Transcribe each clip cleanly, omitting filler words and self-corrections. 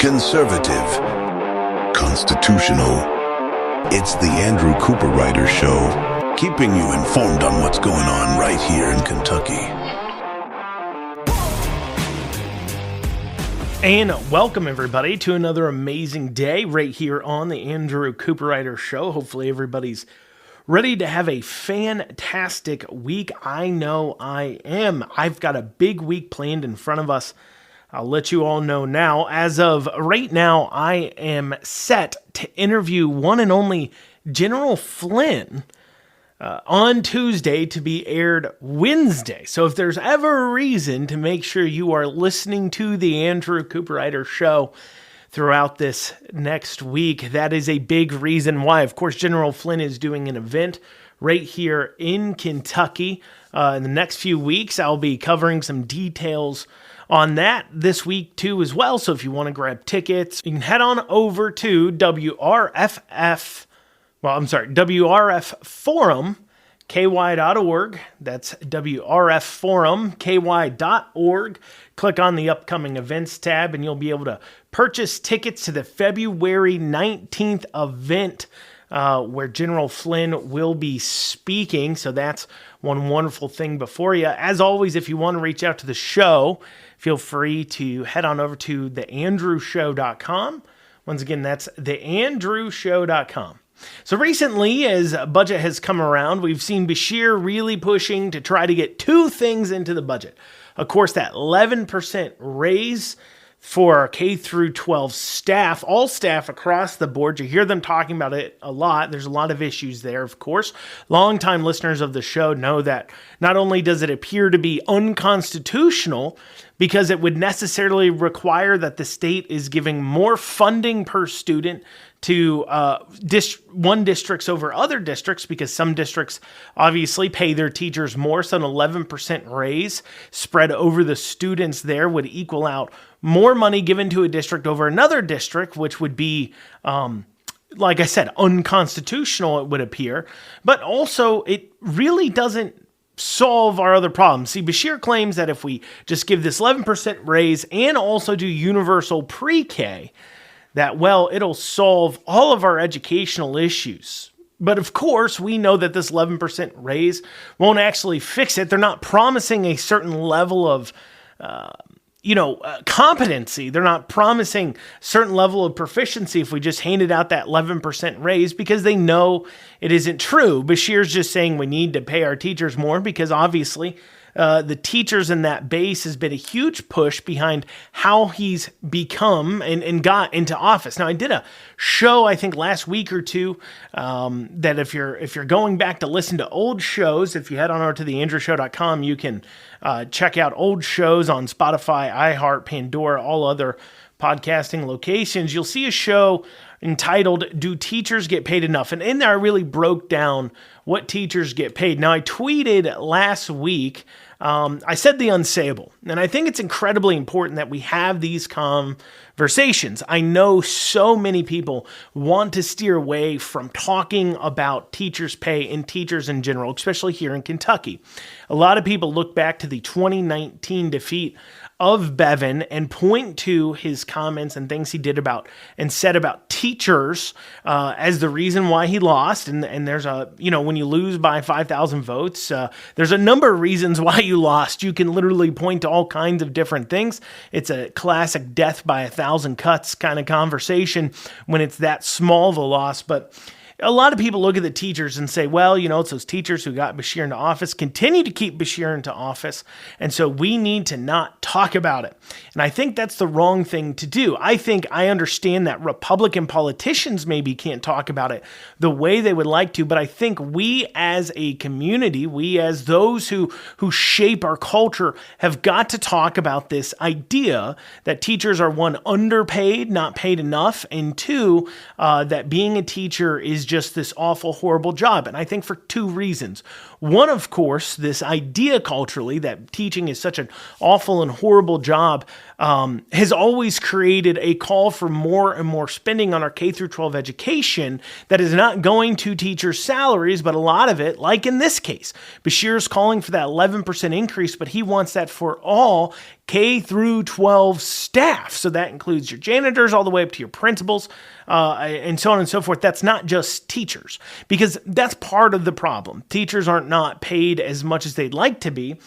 Conservative. Constitutional. It's the Andrew Cooperrider Show, keeping you informed on what's going on right here in Kentucky. And welcome, everybody, to another amazing day right here on the Andrew Cooperrider Show. Hopefully everybody's ready to have a fantastic week. I know I am. I've got a big week planned in front of us. I'll let you all know now. As of right now, I am set to interview one and only General Flynn on Tuesday, to be aired Wednesday. So if there's ever a reason to make sure you are listening to the Andrew Cooperrider Show throughout this next week, that is a big reason why. Of course, General Flynn is doing an event right here in Kentucky. In the next few weeks, I'll be covering some details on that this week too as well. So if you want to grab tickets, you can head on over to WRFForumKY.org. That's WRFForumKY.org. Click on the upcoming events tab and you'll be able to purchase tickets to the February 19th event where General Flynn will be speaking. So that's one wonderful thing before you. As always, if you want to reach out to the show, feel free to head on over to theandrewshow.com. Once again, that's theandrewshow.com. So recently, as budget has come around, we've seen Beshear really pushing to try to get two things into the budget. Of course, that 11% raise for K-12 staff, all staff across the board. You hear them talking about it a lot. There's a lot of issues there, of course. Longtime listeners of the show know that not only does it appear to be unconstitutional, because it would necessarily require that the state is giving more funding per student to one districts over other districts, because some districts obviously pay their teachers more. So an 11% raise spread over the students there would equal out more money given to a district over another district, which would be, like I said, unconstitutional, it would appear. But also, it really doesn't solve our other problems. See, Beshear claims that if we just give this 11% raise and also do universal PreK, that, well, it'll solve all of our educational issues. But of course, we know that this 11% raise won't actually fix it. They're not promising a certain level of, competency. They're not promising a certain level of proficiency if we just handed out that 11% raise, because they know it isn't true. Beshear's just saying we need to pay our teachers more because obviously the teachers in that base has been a huge push behind how he's become and got into office. Now, I did a show, I think last week or two, that if you're going back to listen to old shows, if you head on over to theandrewshow.com, you can check out old shows on Spotify, iHeart, Pandora, all other podcasting locations. You'll see a show entitled, "Do Teachers Get Paid Enough?" And in there, I really broke down what teachers get paid. Now, I tweeted last week, I said the unsayable, and I think it's incredibly important that we have these conversations. I know so many people want to steer away from talking about teachers' pay and teachers in general, especially here in Kentucky. A lot of people look back to the 2019 defeat of Bevin and point to his comments and things he did about and said about teachers as the reason why he lost. And there's when you lose by 5,000 votes, there's a number of reasons why you lost. You can literally point to all kinds of different things. It's a classic death by 1,000 cuts kind of conversation when it's that small of a loss. But a lot of people look at the teachers and say, well, it's those teachers who got Beshear into office, continue to keep Beshear into office, and so we need to not talk about it. And I think that's the wrong thing to do. I understand that Republican politicians maybe can't talk about it the way they would like to, but I think we as a community, we as those who shape our culture, have got to talk about this idea that teachers are, one, underpaid, not paid enough, and two, that being a teacher is just this awful, horrible job. And I think for two reasons. One, of course, this idea culturally that teaching is such an awful and horrible job has always created a call for more and more spending on our K through 12 education that is not going to teachers' salaries, but a lot of it, like in this case, Beshear is calling for that 11% increase, but he wants that for all K through 12 staff. So that includes your janitors all the way up to your principals, and so on and so forth. That's not just teachers, because that's part of the problem. Teachers aren't not paid as much as they'd like to be.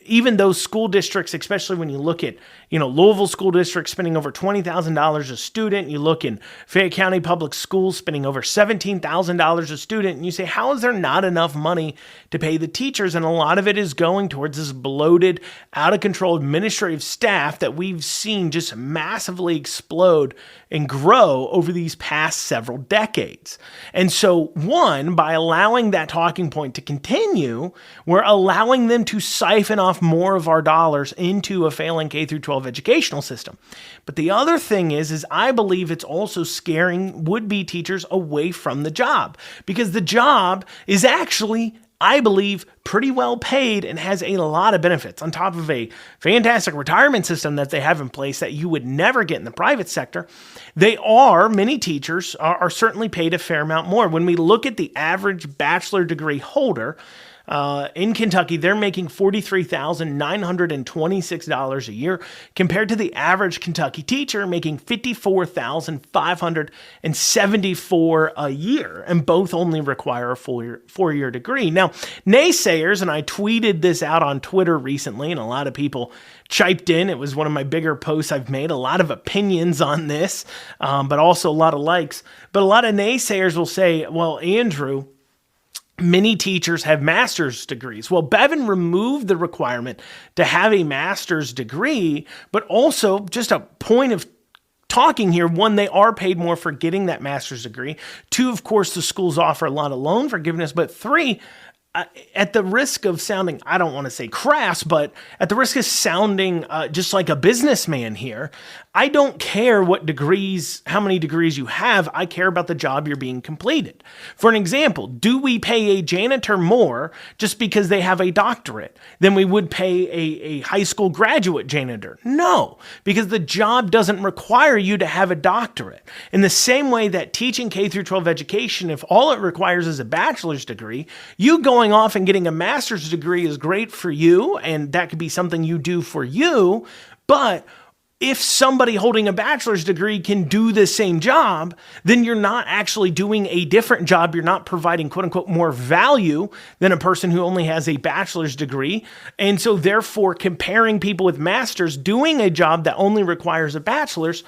Even those school districts, especially when you look at, Louisville school district spending over $20,000 a student, you look in Fayette County Public Schools spending over $17,000 a student, and you say, how is there not enough money to pay the teachers? And a lot of it is going towards this bloated, out of control administrative staff that we've seen just massively explode and grow over these past several decades. And so, one, by allowing that talking point to continue, we're allowing them to siphon off more of our dollars into a failing K through 12 educational system. But the other thing is I believe it's also scaring would-be teachers away from the job, because the job is actually, I believe, pretty well paid and has a lot of benefits on top of a fantastic retirement system that they have in place that you would never get in the private sector. Many teachers are certainly paid a fair amount more. When we look at the average bachelor degree holder, in Kentucky, they're making $43,926 a year compared to the average Kentucky teacher making $54,574 a year, and both only require a four-year degree. Now, naysayers, and I tweeted this out on Twitter recently, and a lot of people chiped in. It was one of my bigger posts I've made, a lot of opinions on this, but also a lot of likes. But a lot of naysayers will say, well, Andrew, many teachers have master's degrees. Well, Bevin removed the requirement to have a master's degree, but also just a point of talking here. One, they are paid more for getting that master's degree. Two, of course, the schools offer a lot of loan forgiveness. But three, at the risk of sounding, I don't want to say crass, but at the risk of sounding just like a businessman here, I don't care how many degrees you have. I care about the job you're being completed. For an example, do we pay a janitor more just because they have a doctorate than we would pay a high school graduate janitor? No, because the job doesn't require you to have a doctorate. In the same way that teaching K through 12 education, if all it requires is a bachelor's degree, you going off and getting a master's degree is great for you, and that could be something you do for you, but if somebody holding a bachelor's degree can do the same job, then you're not actually doing a different job. You're not providing, quote unquote, more value than a person who only has a bachelor's degree. And so therefore, comparing people with masters doing a job that only requires a bachelor's,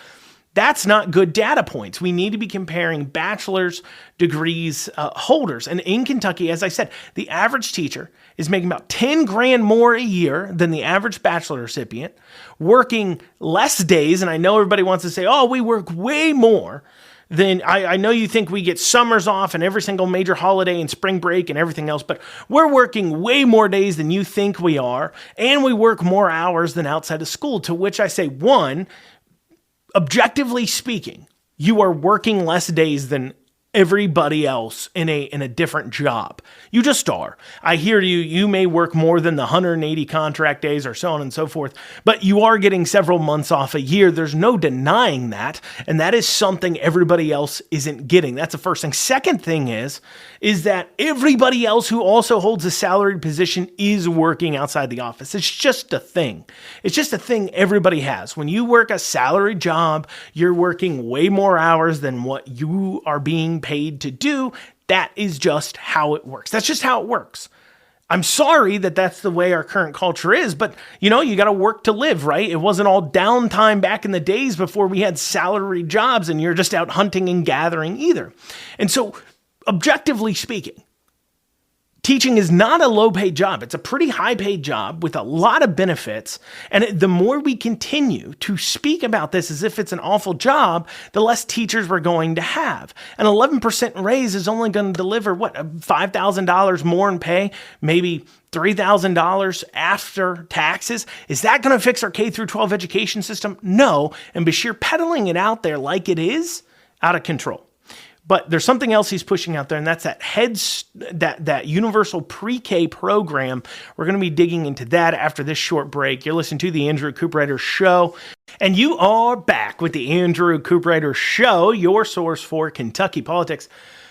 that's not good data points. We need to be comparing bachelor's degrees holders. And in Kentucky, as I said, the average teacher is making about 10 grand more a year than the average bachelor recipient, working less days. And I know everybody wants to say, oh, we work way more. Then I know you think we get summers off and every single major holiday and spring break and everything else, but we're working way more days than you think we are. And we work more hours than outside of school, to which I say, one, objectively speaking, you are working less days than everybody else in a different job. You just are. I hear you. You may work more than the 180 contract days or so on and so forth, but you are getting several months off a year. There's no denying that. And that is something everybody else isn't getting. That's the first thing. Second thing is that everybody else who also holds a salaried position is working outside the office. It's just a thing. It's just a thing everybody has. When you work a salaried job, you're working way more hours than what you are being paid to do. That is just how it works. That's just how it works. I'm sorry that that's the way our current culture is, but you got to work to live, right? It wasn't all downtime back in the days before we had salaried jobs and you're just out hunting and gathering either. And so, objectively speaking, teaching is not a low-paid job. It's a pretty high-paid job with a lot of benefits. And the more we continue to speak about this as if it's an awful job, the less teachers we're going to have. An 11% raise is only going to deliver, $5,000 more in pay, maybe $3,000 after taxes. Is that going to fix our K through 12 education system? No. And Beshear peddling it out there like it is, out of control. But there's something else he's pushing out there, and that's that universal PreK program. We're going to be digging into that after this short break. You're listening to the Andrew Cooperrider Show, and you are back with the Andrew Cooperrider Show, your source for Kentucky politics.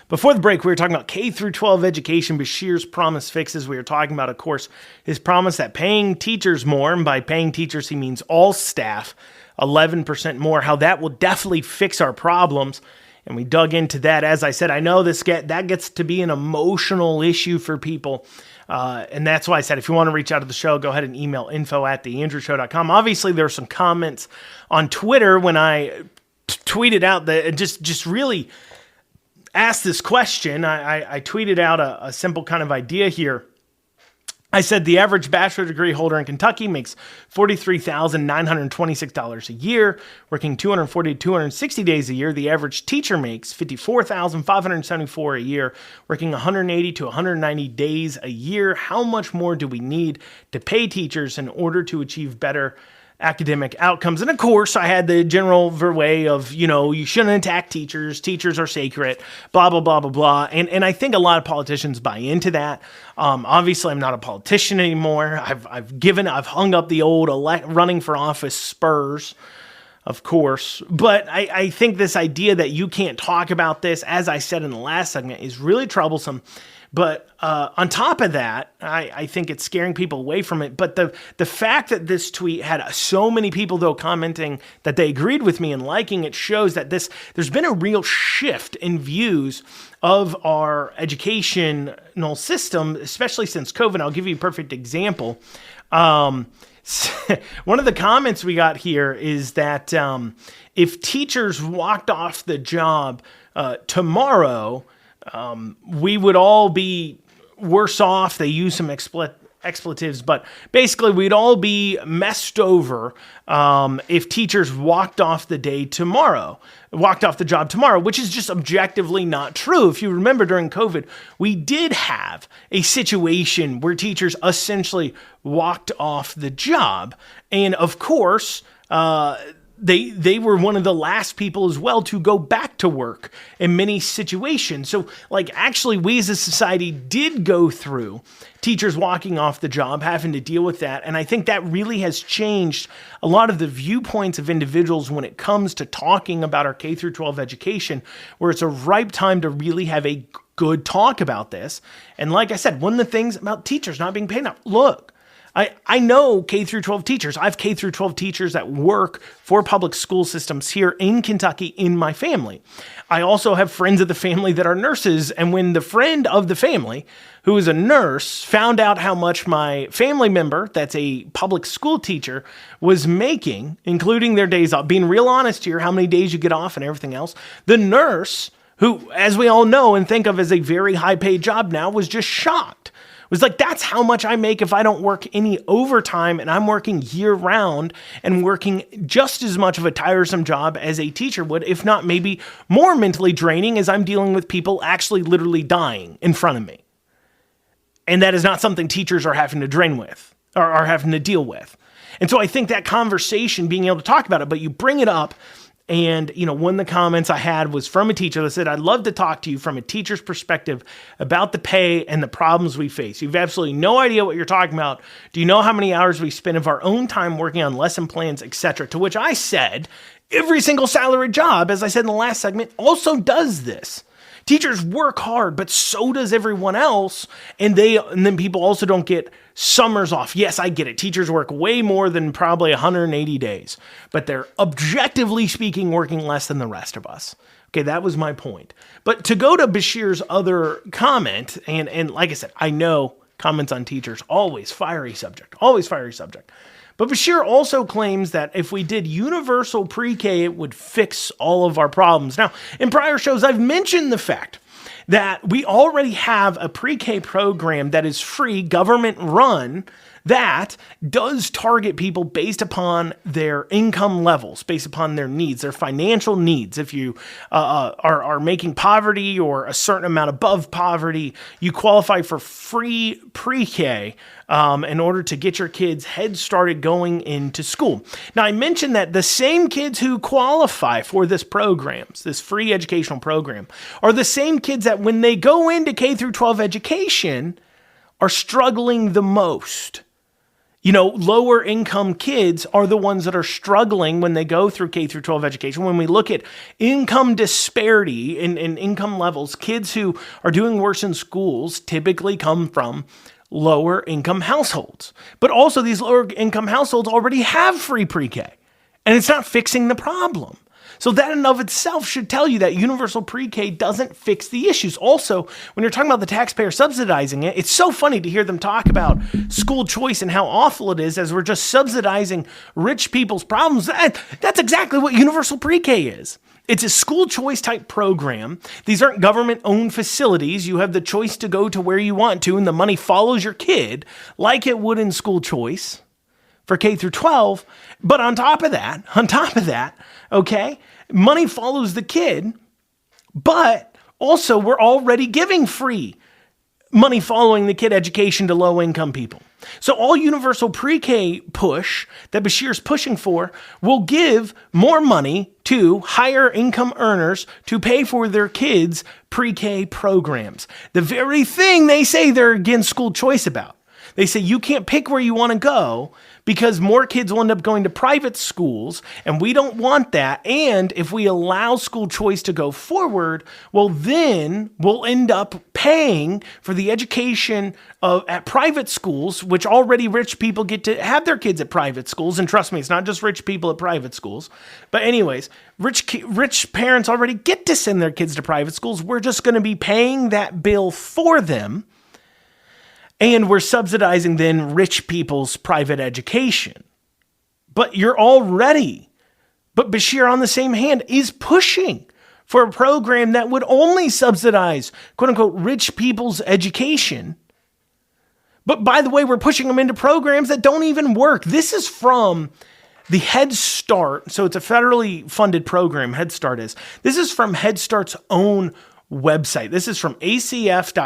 Before the break, we were talking about K-12 education, Beshear's promise fixes. We were talking about, of course, his promise that paying teachers more, and by paying teachers, he means all staff, 11% more, how that will definitely fix our problems. And we dug into that. As I said, I know that gets to be an emotional issue for people. And that's why I said, if you want to reach out to the show, go ahead and email info@theandrewshow.com. Obviously, there were some comments on Twitter when I tweeted out that just really asked this question. I tweeted out a simple kind of idea here. I said the average bachelor degree holder in Kentucky makes $43,926 a year, working 240 to 260 days a year. The average teacher makes $54,574 a year, working 180 to 190 days a year. How much more do we need to pay teachers in order to achieve better academic outcomes? And of course, I had the general way of, you shouldn't attack teachers. Teachers are sacred, blah, blah, blah, blah, blah. And I think a lot of politicians buy into that. Obviously, I'm not a politician anymore. I've hung up the old running for office spurs, of course. But I think this idea that you can't talk about this, as I said in the last segment, is really troublesome. But on top of that, I think it's scaring people away from it. But the fact that this tweet had so many people, though, commenting that they agreed with me and liking it shows that there's been a real shift in views of our educational system, especially since COVID. I'll give you a perfect example. One of the comments we got here is that if teachers walked off the job tomorrow, we would all be worse off. They use some expletives, but basically we'd all be messed over if teachers walked off the job tomorrow, which is just objectively not true. If you remember, during COVID, we did have a situation where teachers essentially walked off the job. And of course, they were one of the last people as well to go back to work in many situations. So actually we as a society did go through teachers walking off the job, having to deal with that. And I think that really has changed a lot of the viewpoints of individuals when it comes to talking about our K-12 education, where it's a ripe time to really have a good talk about this. And like I said, one of the things about teachers not being paid enough, look, I know K-12 teachers. I have K-12 teachers that work for public school systems here in Kentucky in my family. I also have friends of the family that are nurses. And when the friend of the family, who is a nurse, found out how much my family member, that's a public school teacher, was making, including their days off, being real honest here, how many days you get off and everything else, the nurse, who, as we all know and think of as a very high-paid job now, was just shocked. Was like, that's how much I make if I don't work any overtime, and I'm working year round and working just as much of a tiresome job as a teacher would, if not maybe more mentally draining, as I'm dealing with people actually literally dying in front of me. And that is not something teachers are having to deal with. And so I think that conversation, being able to talk about it, but you bring it up. And, one of the comments I had was from a teacher that said, I'd love to talk to you from a teacher's perspective about the pay and the problems we face. You have absolutely no idea what you're talking about. Do you know how many hours we spend of our own time working on lesson plans, etc.? To which I said, every single salaried job, as I said in the last segment, also does this. Teachers work hard, but so does everyone else. And then people also don't get summers off. Yes, I get it. Teachers work way more than probably 180 days, but they're objectively speaking working less than the rest of us. Okay, that was my point. But to go to Beshear's other comment, and like I said, I know comments on teachers, always fiery subject. But Beshear also claims that if we did universal pre-K, it would fix all of our problems. Now, in prior shows, I've mentioned the fact that we already have a pre-K program that is free, government run, that does target people based upon their income levels, based upon their needs, their financial needs. If you are making poverty or a certain amount above poverty, you qualify for free PreK in order to get your kids head started going into school. Now, I mentioned that the same kids who qualify for this free educational program, are the same kids that when they go into K through 12 education are struggling the most. Lower income kids are the ones that are struggling when they go through K through 12 education. When we look at income disparity in income levels, kids who are doing worse in schools typically come from lower income households. But also these lower income households already have free PreK, and it's not fixing the problem. So that in and of itself should tell you that universal PreK doesn't fix the issues. Also, when you're talking about the taxpayer subsidizing it, it's so funny to hear them talk about school choice and how awful it is as we're just subsidizing rich people's problems. That's exactly what universal PreK is. It's a school choice type program. These aren't government-owned facilities. You have the choice to go to where you want to, and the money follows your kid like it would in school choice for K through 12. But on top of that, okay, money follows the kid, but also we're already giving free money following the kid education to low income people. So all universal PreK push that Beshear's pushing for will give more money to higher income earners to pay for their kids' PreK programs. The very thing they say they're against school choice about. They say you can't pick where you want to go because more kids will end up going to private schools, and we don't want that. And if we allow school choice to go forward, well, then we'll end up paying for the education at private schools, which already rich people get to have their kids at private schools. And trust me, it's not just rich people at private schools. But anyways, rich parents already get to send their kids to private schools. We're just going to be paying that bill for them. And we're subsidizing then rich people's private education. But Beshear on the same hand is pushing for a program that would only subsidize, quote unquote, rich people's education. But by the way, we're pushing them into programs that don't even work. This is from the Head Start. So it's a federally funded program, Head Start is. This is from Head Start's own website. This is from acf.hhs.gov.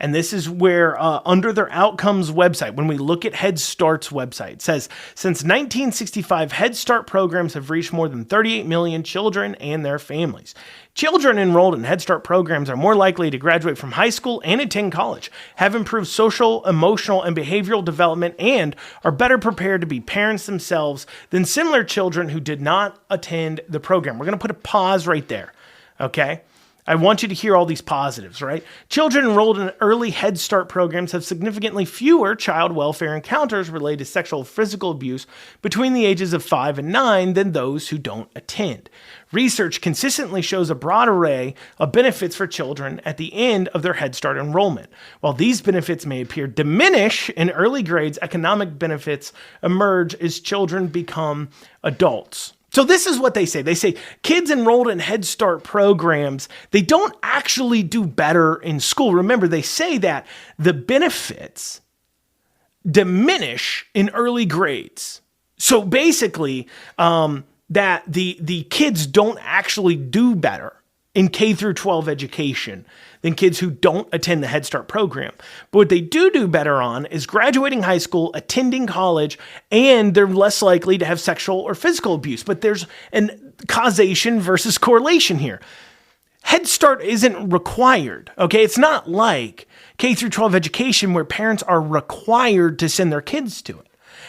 And this is where, under their outcomes website, when we look at Head Start's website, it says, since 1965, Head Start programs have reached more than 38 million children and their families. Children enrolled in Head Start programs are more likely to graduate from high school and attend college, have improved social, emotional, and behavioral development, and are better prepared to be parents themselves than similar children who did not attend the program. We're going to put a pause right there, okay? I want you to hear all these positives, right? Children enrolled in early Head Start programs have significantly fewer child welfare encounters related to sexual or physical abuse between the ages of 5 and 9 than those who don't attend. Research consistently shows a broad array of benefits for children at the end of their Head Start enrollment. While these benefits may appear to diminish in early grades, economic benefits emerge as children become adults. So this is what they say. They say kids enrolled in Head Start programs, they don't actually do better in school. Remember, they say that the benefits diminish in early grades. So basically, that the kids don't actually do better in K through 12 education than kids who don't attend the Head Start program. But what they do better on is graduating high school, attending college, and they're less likely to have sexual or physical abuse. But there's an causation versus correlation here. Head Start isn't required, okay? It's not like K through 12 education where parents are required to send their kids to it.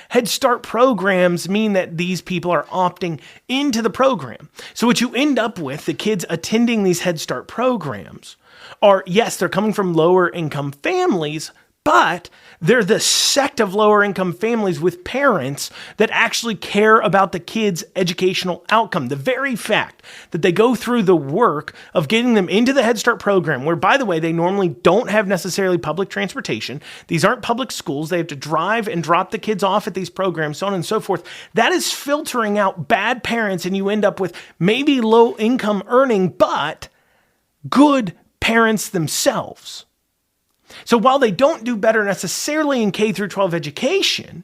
Head Start programs mean that these people are opting into the program. So what you end up with, the kids attending these Head Start programs are, yes, they're coming from lower income families, but they're the sect of lower income families with parents that actually care about the kids' educational outcome. The very fact that they go through the work of getting them into the Head Start program, where, by the way, they normally don't have necessarily public transportation. These aren't public schools. They have to drive and drop the kids off at these programs, so on and so forth. That is filtering out bad parents, and you end up with maybe low income earning, but good parents themselves. So while they don't do better necessarily in K through 12 education,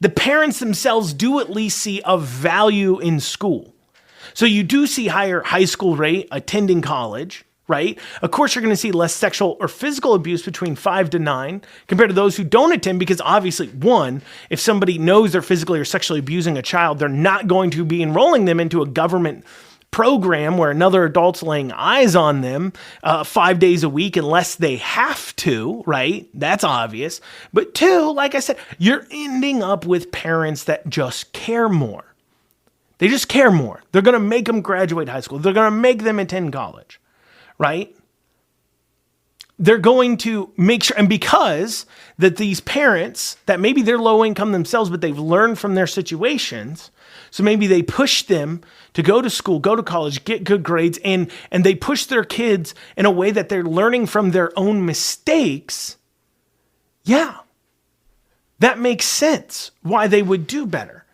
the parents themselves do at least see a value in school. So you do see higher high school rate attending college, right? Of course, you're going to see less sexual or physical abuse between 5 to 9 compared to those who don't attend, because obviously, one, if somebody knows they're physically or sexually abusing a child, they're not going to be enrolling them into a government program where another adult's laying eyes on them 5 days a week unless they have to, right? That's obvious. But two, like I said, you're ending up with parents that just care more. They just care more. They're going to make them graduate high school. They're going to make them attend college, right? They're going to make sure, and because that these parents, that maybe they're low income themselves, but they've learned from their situations, so maybe they push them to go to school, go to college, get good grades, and they push their kids in a way that they're learning from their own mistakes. Yeah, that makes sense why they would do better.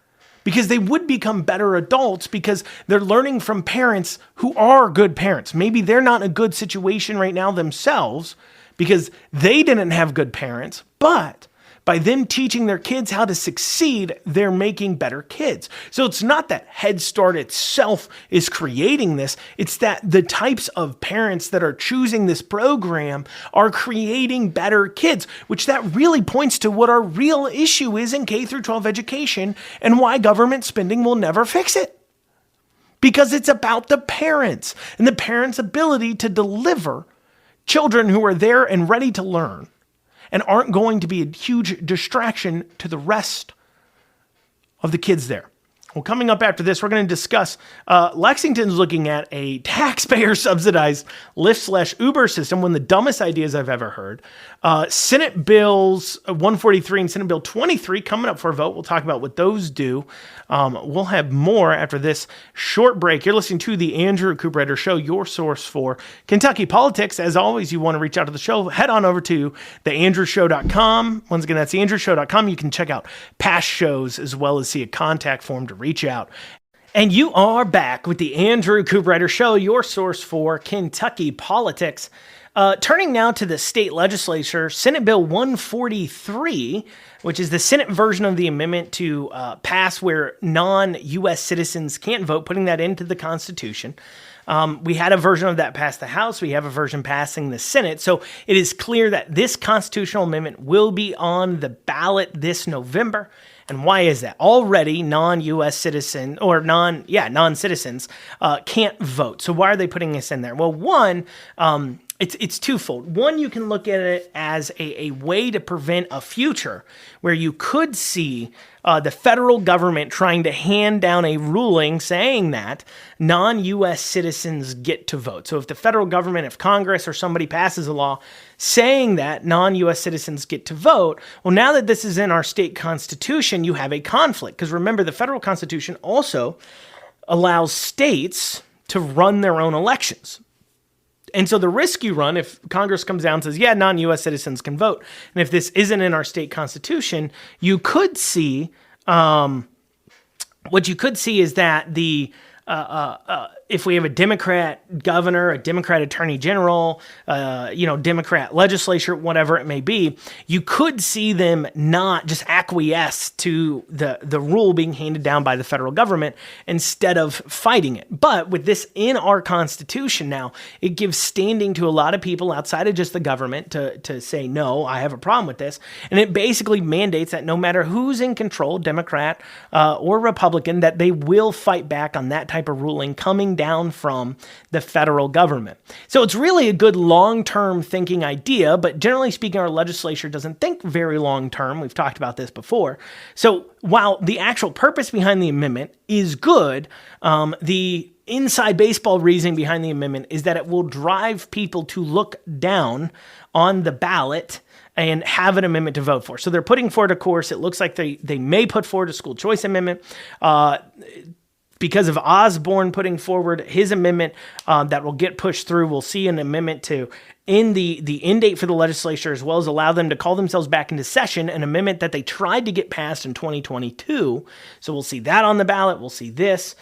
Because they would become better adults because they're learning from parents who are good parents. Maybe they're not in a good situation right now themselves because they didn't have good parents, but by them teaching their kids how to succeed, they're making better kids. So it's not that Head Start itself is creating this. It's that the types of parents that are choosing this program are creating better kids, which that really points to what our real issue is in K through 12 education and why government spending will never fix it. Because it's about the parents and the parents' ability to deliver children who are there and ready to learn and aren't going to be a huge distraction to the rest of the kids there. Well, coming up after this, we're going to discuss Lexington's looking at a taxpayer-subsidized Lyft/Uber system, one of the dumbest ideas I've ever heard. Senate Bills 143 and Senate Bill 23 coming up for a vote. We'll talk about what those do. We'll have more after this short break. You're listening to the Andrew Cooperrider Show, your source for Kentucky politics. As always, you want to reach out to the show, head on over to theandrewshow.com. Once again, that's theandrewshow.com. You can check out past shows as well as see a contact form to reach out. And you are back with the Andrew Cooperrider Show, your source for Kentucky politics. Turning now to the state legislature, Senate Bill 143, which is the Senate version of the amendment to pass where non-U.S. citizens can't vote, putting that into the Constitution. We had a version of that pass the House. We have a version passing the Senate. So it is clear that this constitutional amendment will be on the ballot this November. And why is that? Already non-U.S. citizen or non-citizens can't vote. So why are they putting this in there? Well, one, it's twofold. One, you can look at it as a way to prevent a future where you could see the federal government trying to hand down a ruling saying that non-U.S. citizens get to vote. So if the federal government, if Congress or somebody passes a law saying that non-U.S. citizens get to vote, well, now that this is in our state constitution, you have a conflict. Because remember, the federal constitution also allows states to run their own elections. And so the risk you run if Congress comes down and says, yeah, non-U.S. citizens can vote, and if this isn't in our state constitution, you could see, what you could see is that if we have a Democrat governor, a Democrat attorney general, Democrat legislature, whatever it may be, you could see them not just acquiesce to the rule being handed down by the federal government instead of fighting it. But with this in our Constitution now, it gives standing to a lot of people outside of just the government to say, no, I have a problem with this. And it basically mandates that no matter who's in control, Democrat or Republican, that they will fight back on that type of ruling coming down from the federal government. So it's really a good long-term thinking idea, but generally speaking, our legislature doesn't think very long-term. We've talked about this before. So while the actual purpose behind the amendment is good, the inside baseball reasoning behind the amendment is that it will drive people to look down on the ballot and have an amendment to vote for. So they're putting forward a course. It looks like they may put forward a school choice amendment. Because of Osborne putting forward his amendment that will get pushed through, we'll see an amendment to in the end date for the legislature, as well as allow them to call themselves back into session, an amendment that they tried to get passed in 2022. So we'll see that on the ballot. We'll see this.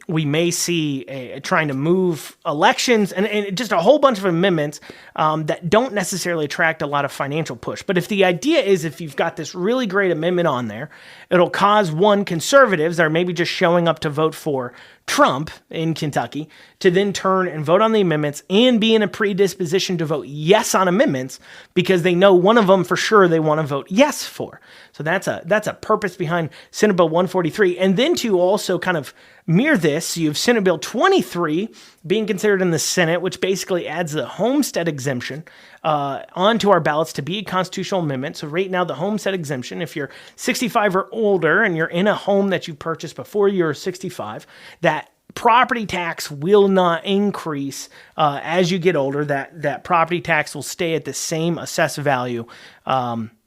We may see trying to move elections and just a whole bunch of amendments that don't necessarily attract a lot of financial push. But if the idea is if you've got this really great amendment on there, it'll cause conservatives that are maybe just showing up to vote for Trump in Kentucky to then turn and vote on the amendments and be in a predisposition to vote yes on amendments because they know one of them for sure they want to vote yes for. So that's a purpose behind Senate Bill 143. And then to also kind of mirror this, you have Senate Bill 23 being considered in the Senate, which basically adds the homestead exemption onto our ballots to be a constitutional amendment. So right now, the homestead exemption, if you're 65 or older and you're in a home that you purchased before you're 65, that property tax will not increase as you get older. That property tax will stay at the same assessed value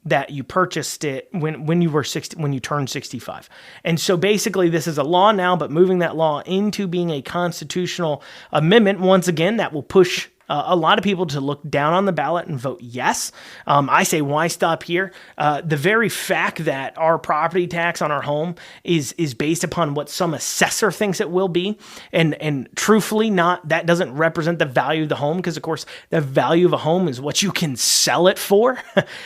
that you purchased it when you turned 65. And so basically this is a law now, but moving that law into being a constitutional amendment, once again, that will push a lot of people to look down on the ballot and vote yes. I say, why stop here? The very fact that our property tax on our home is based upon what some assessor thinks it will be, and truthfully, that doesn't represent the value of the home, because of course the value of a home is what you can sell it for.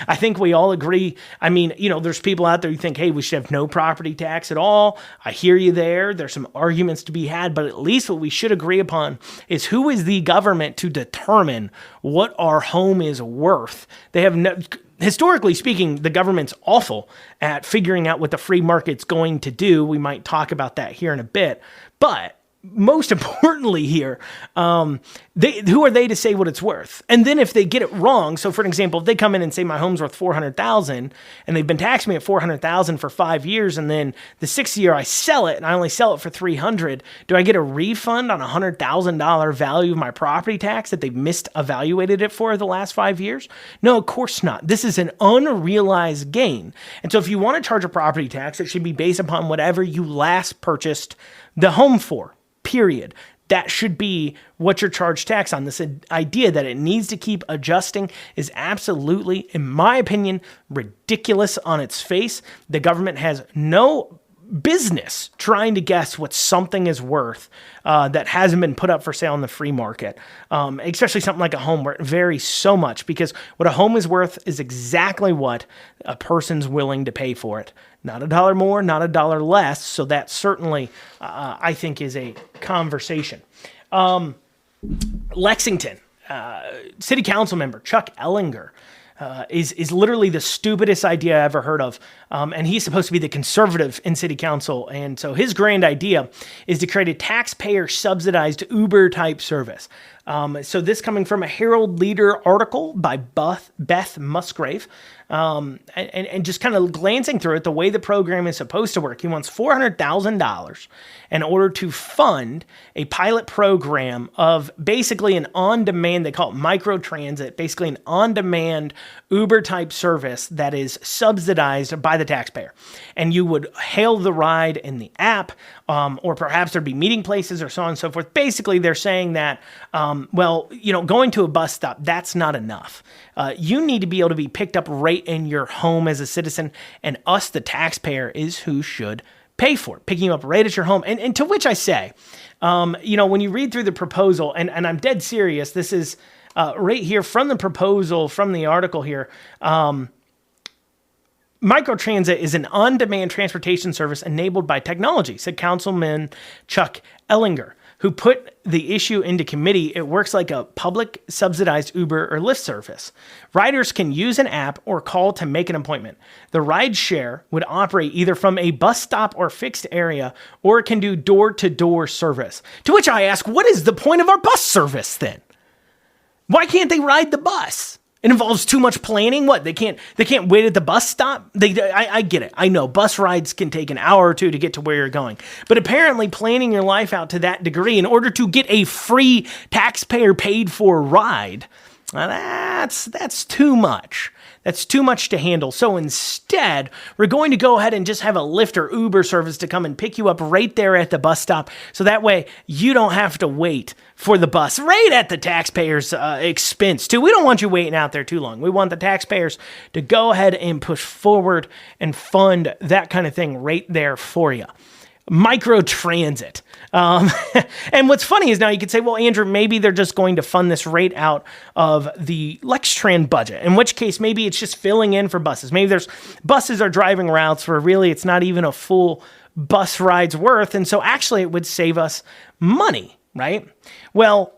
I think we all agree. I mean, there's people out there who think, hey, we should have no property tax at all. I hear you there. There's some arguments to be had, but at least what we should agree upon is who is the government to determine what our home is worth. They have historically speaking, the government's awful at figuring out what the free market's going to do. We might talk about that here in a bit, but most importantly here, who are they to say what it's worth? And then if they get it wrong, so for an example, if they come in and say my home's worth $400,000 and they've been taxing me at $400,000 for 5 years, and then the 6th year I sell it and I only sell it for $300,000, do I get a refund on $100,000 value of my property tax that they've misevaluated it for the last 5 years? No, of course not. This is an unrealized gain. And so if you want to charge a property tax, it should be based upon whatever you last purchased the home for. Period. That should be what you're charged tax on. This idea that it needs to keep adjusting is absolutely, in my opinion, ridiculous on its face. The government has no business trying to guess what something is worth that hasn't been put up for sale in the free market, especially something like a home where it varies so much, because what a home is worth is exactly what a person's willing to pay for it. Not a dollar more, not a dollar less. So that certainly, I think, is a conversation. Lexington City Council member Chuck Ellinger is literally the stupidest idea I ever heard of. And he's supposed to be the conservative in City Council. And so his grand idea is to create a taxpayer-subsidized Uber-type service. So this coming from a Herald Leader article by Beth Musgrave. And just kind of glancing through it, the way the program is supposed to work, he wants $400,000 in order to fund a pilot program of basically an on-demand, they call it microtransit, basically an on-demand Uber-type service that is subsidized by the taxpayer. And you would hail the ride in the app, or perhaps there'd be meeting places or so on and so forth. Basically, they're saying that, going to a bus stop, that's not enough. You need to be able to be picked up right in your home as a citizen, and us, the taxpayer, is who should pay for it, picking you up right at your home. And to which I say, when you read through the proposal, and I'm dead serious, this is right here from the proposal, from the article here, microtransit is an on-demand transportation service enabled by technology, said Councilman Chuck Ellinger, who put the issue into committee. It works like a public subsidized Uber or Lyft service. Riders can use an app or call to make an appointment. The ride share would operate either from a bus stop or fixed area, or it can do door-to-door service. To which I ask, what is the point of our bus service then? Why can't they ride the bus? It involves too much planning. What, they can't wait at the bus stop? I get it. I know bus rides can take an hour or two to get to where you're going. But apparently planning your life out to that degree in order to get a free taxpayer paid for ride, that's too much. That's too much to handle. So instead, we're going to go ahead and just have a Lyft or Uber service to come and pick you up right there at the bus stop. So that way you don't have to wait for the bus right at the taxpayers' expense too. We don't want you waiting out there too long. We want the taxpayers to go ahead and push forward and fund that kind of thing right there for you. Microtransit. And what's funny is now you could say, well, Andrew, maybe they're just going to fund this right out of the Lextran budget, in which case maybe it's just filling in for buses. Maybe there's buses are driving routes where really it's not even a full bus ride's worth. And so actually it would save us money, right? Well,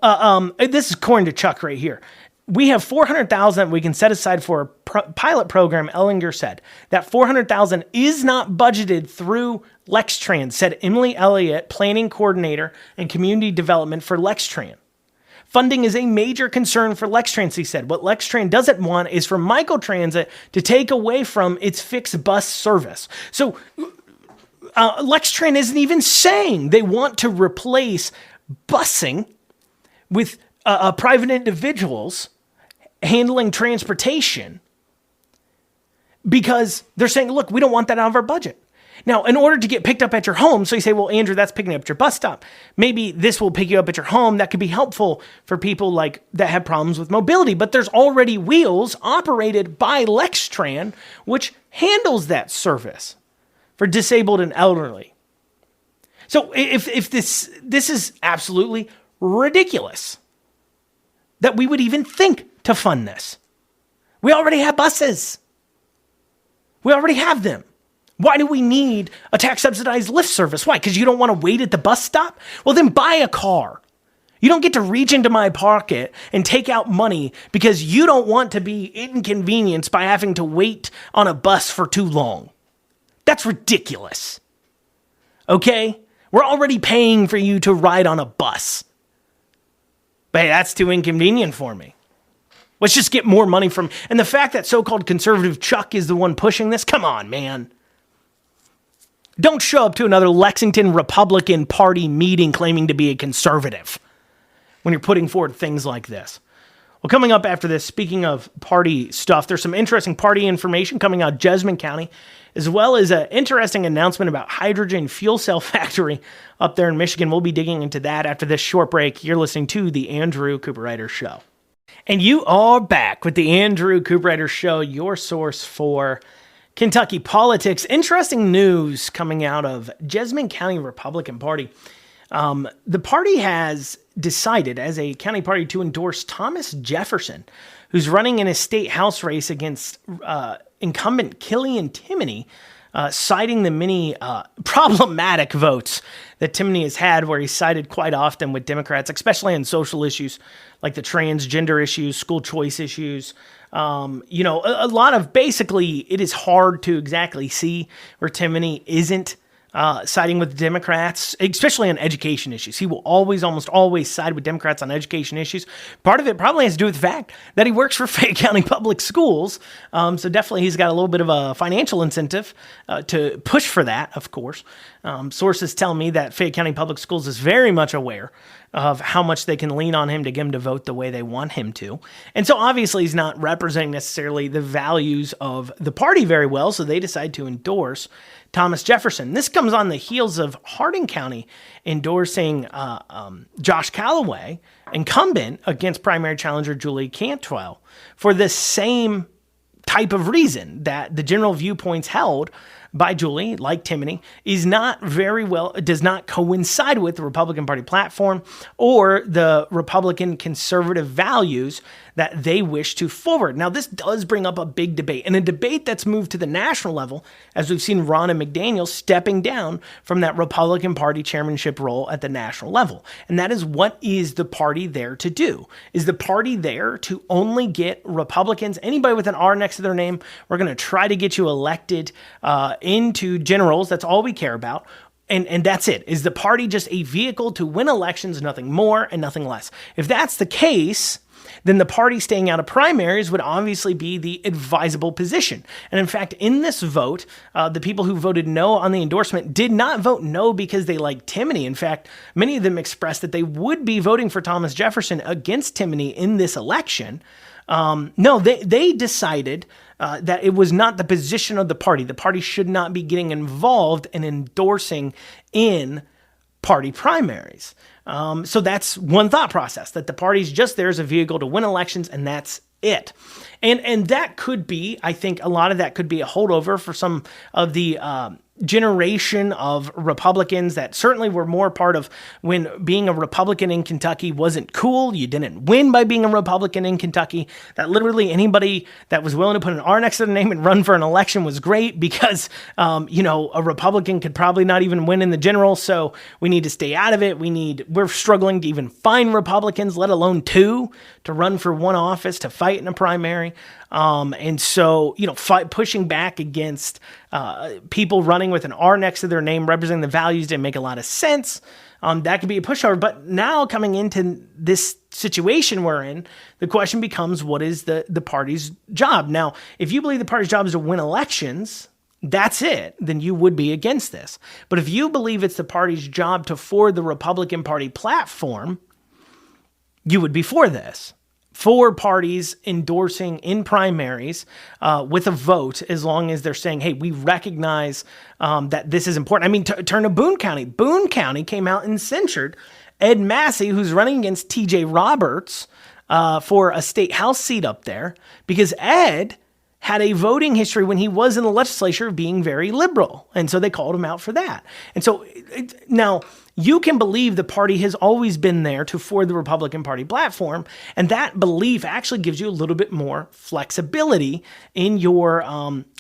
this is according to Chuck right here. We have $400,000 we can set aside for a pilot program, Ellinger said. That $400,000 is not budgeted through Lextran, said Emily Elliott, planning coordinator and community development for Lextran. Funding is a major concern for Lextran, he said. What Lextran doesn't want is for microtransit to take away from its fixed bus service. So Lextran isn't even saying they want to replace busing with private individuals handling transportation, because they're saying, look, we don't want that out of our budget. Now, in order to get picked up at your home, so you say, well, Andrew, that's picking up at your bus stop. Maybe this will pick you up at your home. That could be helpful for people like that have problems with mobility. But there's already Wheels operated by Lextran, which handles that service for disabled and elderly. So if this is absolutely ridiculous that we would even think to fund this. We already have buses. We already have them. Why do we need a tax-subsidized Lyft service? Why? Because you don't want to wait at the bus stop? Well, then buy a car. You don't get to reach into my pocket and take out money because you don't want to be inconvenienced by having to wait on a bus for too long. That's ridiculous. Okay? We're already paying for you to ride on a bus. But hey, that's too inconvenient for me. Let's just get more money from... And the fact that so-called conservative Chuck is the one pushing this, come on, man. Don't show up to another Lexington Republican Party meeting claiming to be a conservative when you're putting forward things like this. Well, coming up after this, speaking of party stuff, there's some interesting party information coming out of Jessamine County, as well as an interesting announcement about hydrogen fuel cell factory up there in Michigan. We'll be digging into that after this short break. You're listening to The Andrew Cooperrider Show. And you are back with The Andrew Cooperrider Show, your source for Kentucky politics. Interesting news coming out of Jessamine County Republican Party. The party has decided as a county party to endorse Thomas Jefferson, who's running in a state house race against incumbent Killian Timoney, citing the many problematic votes that Timoney has had, where he's sided quite often with Democrats, especially on social issues like the transgender issues, school choice issues. A lot of, basically, it is hard to exactly see where Timoney isn't siding with Democrats, especially on education issues. He will almost always side with Democrats on education issues. Part of it probably has to do with the fact that he works for Fayette County Public Schools. So definitely he's got a little bit of a financial incentive to push for that, of course. Sources tell me that Fayette County Public Schools is very much aware of how much they can lean on him to get him to vote the way they want him to. And so obviously he's not representing necessarily the values of the party very well, so they decide to endorse Thomas Jefferson. This comes on the heels of Hardin County endorsing Josh Callaway, incumbent, against primary challenger Julie Cantwell, for the same type of reason, that the general viewpoints held by Julie, like Timoney, is not very well, does not coincide with the Republican Party platform or the Republican conservative values that they wish to forward. Now, this does bring up a big debate, and a debate that's moved to the national level, as we've seen Ronna McDaniel stepping down from that Republican Party chairmanship role at the national level. And that is, what is the party there to do? Is the party there to only get Republicans, anybody with an R next to their name? We're going to try to get you elected into generals. That's all we care about. And that's it. Is the party just a vehicle to win elections, nothing more and nothing less? If that's the case, then the party staying out of primaries would obviously be the advisable position. And in fact, in this vote, the people who voted no on the endorsement did not vote no because they liked Timoney. In fact, many of them expressed that they would be voting for Thomas Jefferson against Timoney in this election. No, they decided that it was not the position of the party. The party should not be getting involved in endorsing in party primaries. So that's one thought process, that the party's just there as a vehicle to win elections, and that's it. And that could be, I think a lot of that could be a holdover for some of the generation of Republicans that certainly were more part of when being a Republican in Kentucky wasn't cool. You didn't win by being a Republican in Kentucky. That literally anybody that was willing to put an R next to their name and run for an election was great because, a Republican could probably not even win in the general. So we need to stay out of it. We're struggling to even find Republicans, let alone two, to run for one office, to fight in a primary. And so, pushing back against people running with an R next to their name representing the values didn't make a lot of sense. That could be a pushover. But now coming into this situation we're in, the question becomes, what is the party's job? Now, if you believe the party's job is to win elections, that's it, then you would be against this. But if you believe it's the party's job to forward the Republican Party platform, you would be for this. For parties endorsing in primaries with a vote, as long as they're saying, hey, we recognize that this is important. I mean, turn to Boone County. Boone County came out and censured Ed Massey, who's running against TJ Roberts for a state house seat up there, because Ed had a voting history when he was in the legislature of being very liberal. And so they called him out for that. And so now you can believe the party has always been there to forward the Republican Party platform. And that belief actually gives you a little bit more flexibility in your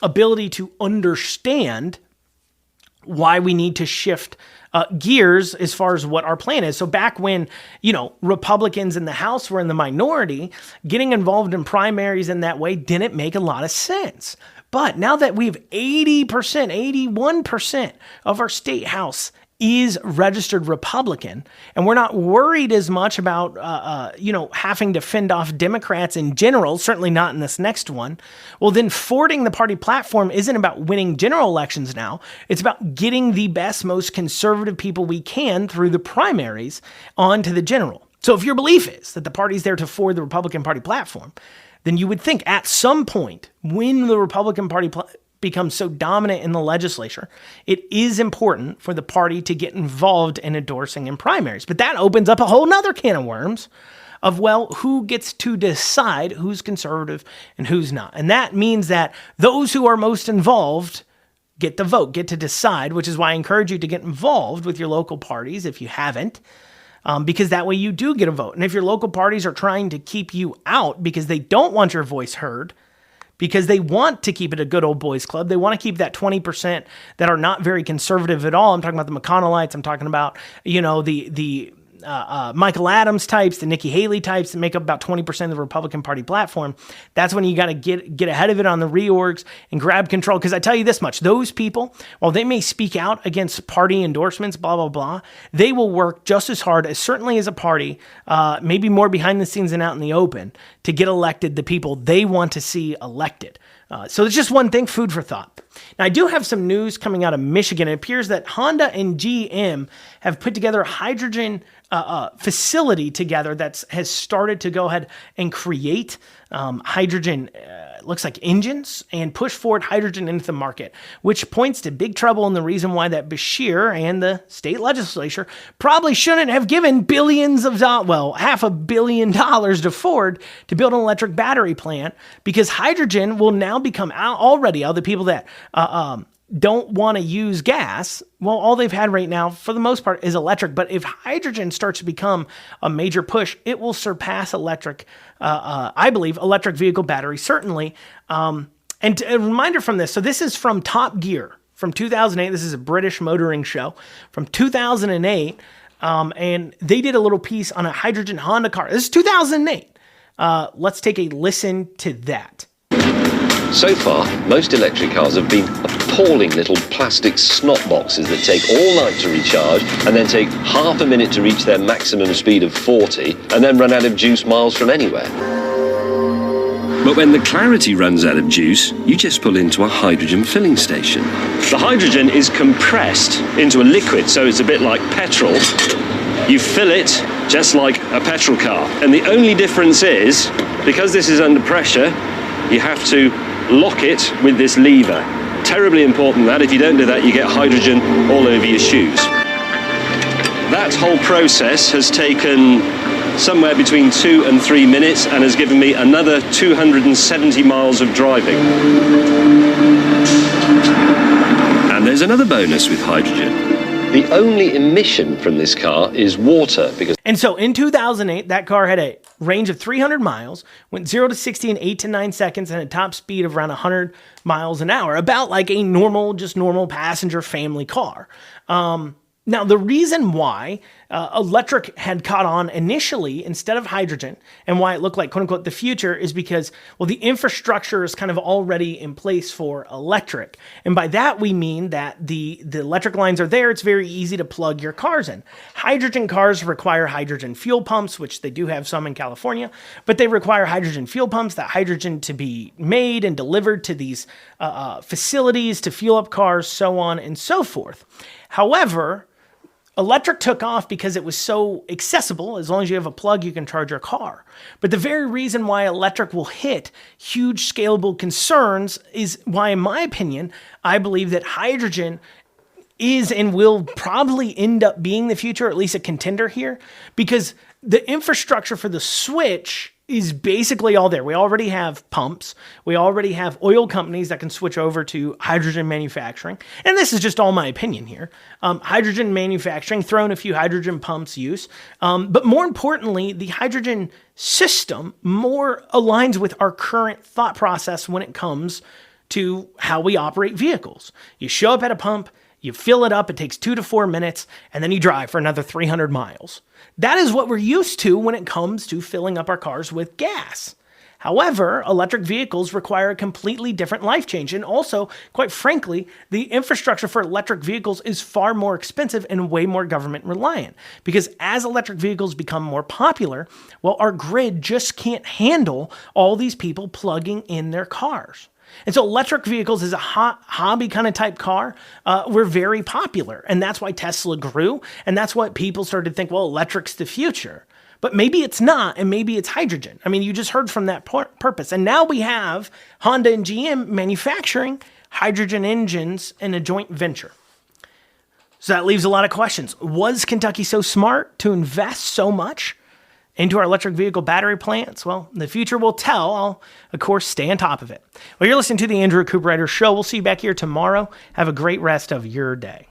ability to understand why we need to shift gears as far as what our plan is. So back when, Republicans in the House were in the minority, getting involved in primaries in that way didn't make a lot of sense. But now that we have 80%, 81% of our state house is registered Republican, and we're not worried as much about, having to fend off Democrats in general, certainly not in this next one, well, then forwarding the party platform isn't about winning general elections now. It's about getting the best, most conservative people we can through the primaries onto the general. So if your belief is that the party's there to forward the Republican Party platform, then you would think at some point when the Republican Party becomes so dominant in the legislature, it is important for the party to get involved in endorsing in primaries. But that opens up a whole nother can of worms of, well, who gets to decide who's conservative and who's not? And that means that those who are most involved get to vote, get to decide, which is why I encourage you to get involved with your local parties if you haven't, because that way you do get a vote. And if your local parties are trying to keep you out because they don't want your voice heard, because they want to keep it a good old boys club. They want to keep that 20% that are not very conservative at all. I'm talking about the McConnellites. I'm talking about, the Michael Adams types, the Nikki Haley types that make up about 20% of the Republican Party platform. That's when you got to get ahead of it on the reorgs and grab control. Because I tell you this much, those people, while they may speak out against party endorsements, blah, blah, blah, they will work just as hard as certainly as a party, maybe more behind the scenes and out in the open, to get elected the people they want to see elected. So it's just one thing, food for thought. Now, I do have some news coming out of Michigan. It appears that Honda and GM have put together a hydrogen facility together that has started to go ahead and create hydrogen, looks like engines, and push forward hydrogen into the market, which points to big trouble and the reason why that Beshear and the state legislature probably shouldn't have given billions of dollars, well, $500 million to Ford to build an electric battery plant, because hydrogen will now become already all the people that don't want to use gas. Well, all they've had right now, for the most part, is electric. But if hydrogen starts to become a major push, it will surpass electric, I believe, electric vehicle battery, certainly. And a reminder from this, so this is from Top Gear from 2008. This is a British motoring show from 2008. And they did a little piece on a hydrogen Honda car. This is 2008. Let's take a listen to that. So far, most electric cars have been appalling little plastic snot boxes that take all night to recharge and then take half a minute to reach their maximum speed of 40 and then run out of juice miles from anywhere. But when the clarity runs out of juice, you just pull into a hydrogen filling station. The hydrogen is compressed into a liquid, so it's a bit like petrol. You fill it just like a petrol car. And the only difference is Because this is under pressure, you have to lock it with this lever. Terribly important that. If you don't do that, you get hydrogen all over your shoes. That whole process has taken somewhere between 2 and 3 minutes and has given me another 270 miles of driving. And there's another bonus with hydrogen. The only emission from this car is water, because... And so in 2008, that car had a range of 300 miles, went 0 to 60 in 8 to 9 seconds, and a top speed of around 100 miles an hour, about like a normal passenger family car. Now, the reason why electric had caught on initially instead of hydrogen, and why it looked like, quote unquote, the future, is because, well, the infrastructure is kind of already in place for electric. And by that, we mean that the electric lines are there. It's very easy to plug your cars in. Hydrogen cars require hydrogen fuel pumps, which they do have some in California, but they require hydrogen fuel pumps, that hydrogen to be made and delivered to these facilities to fuel up cars, so on and so forth. However, electric took off because it was so accessible. As long as you have a plug, you can charge your car. But the very reason why electric will hit huge scalable concerns is why, in my opinion, I believe that hydrogen is and will probably end up being the future, or at least a contender here, because the infrastructure for the switch is basically all there. We already have pumps. We already have oil companies that can switch over to hydrogen manufacturing. And this is just all my opinion here. Hydrogen manufacturing, throw in a few hydrogen pumps use. But more importantly, the hydrogen system more aligns with our current thought process when it comes to how we operate vehicles. You show up at a pump, you fill it up, it takes 2 to 4 minutes, and then you drive for another 300 miles. That is what we're used to when it comes to filling up our cars with gas. However, electric vehicles require a completely different life change. And also, quite frankly, the infrastructure for electric vehicles is far more expensive and way more government reliant. Because as electric vehicles become more popular, well, our grid just can't handle all these people plugging in their cars. And so electric vehicles as a hobby kind of type car were very popular. And that's why Tesla grew. And that's what people started to think, well, electric's the future. But maybe it's not, and maybe it's hydrogen. I mean, you just heard from that purpose. And now we have Honda and GM manufacturing hydrogen engines in a joint venture. So that leaves a lot of questions. Was Kentucky so smart to invest so much into our electric vehicle battery plants? Well, the future will tell. I'll, of course, stay on top of it. Well, you're listening to the Andrew Cooperrider Show. We'll see you back here tomorrow. Have a great rest of your day.